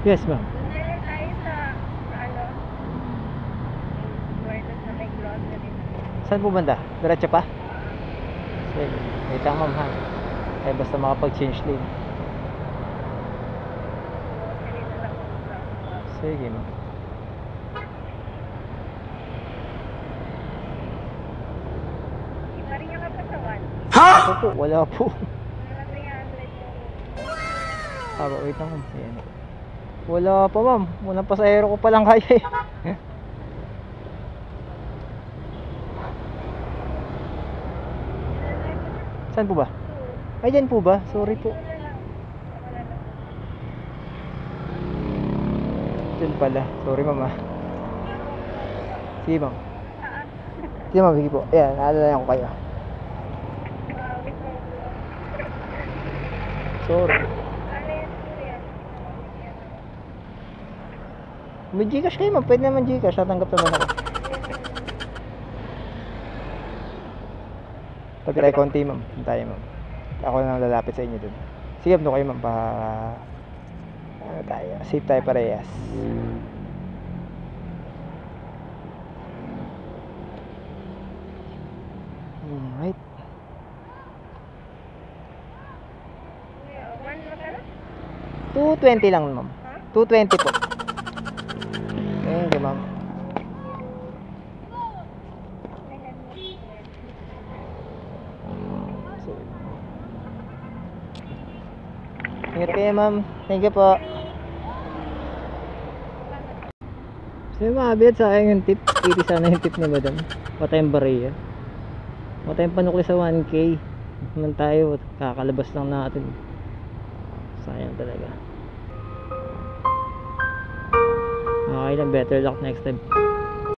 Yes, ma'am. Doon na lang tayo sa ano, where doon sa may grocery na. Saan po banda? Diretso pa? Sige. Wait lang, ma'am, ha? Eh, basta makapag-change lane. Grocery na lang ako sa. Sige, ma'am. Iba rin yung kapatawan. Ako po, wala po. Mga 300 yung Wait lang, ma'am. Ayan. Wala pa, ma'am. Unang pasahero ko pa lang kaya eh. Saan po ba? Ay, dyan po ba? Sorry po. Dyan pala. Sorry, ma'am, ah. Sige, ma'am. Sige, ma'am. Sige po. Ayan, naalala ko kayo. Sorry. May Gcash kayo, ma'am. Pwede naman Gcash. Tatanggap naman ako. Pag tayo konti, ma'am. Tayo, ma'am. Ako na lalapit sa inyo dun. Sige, ma'am. Kayo, ma'am. Ano tayo? Safe tayo parehas. Alright. 220 lang, ma'am. 220 po. Thank you, ma'am. Ingat kayo, ma'am. Thank you po. Sige, mabiyad sa akin yung tip. 80 sana yung tip ni madam. Patayang bariya. Patayang panukli sa 1K. Naman tayo, kakalabas lang natin. Sayang talaga. Okay lang, better luck next time.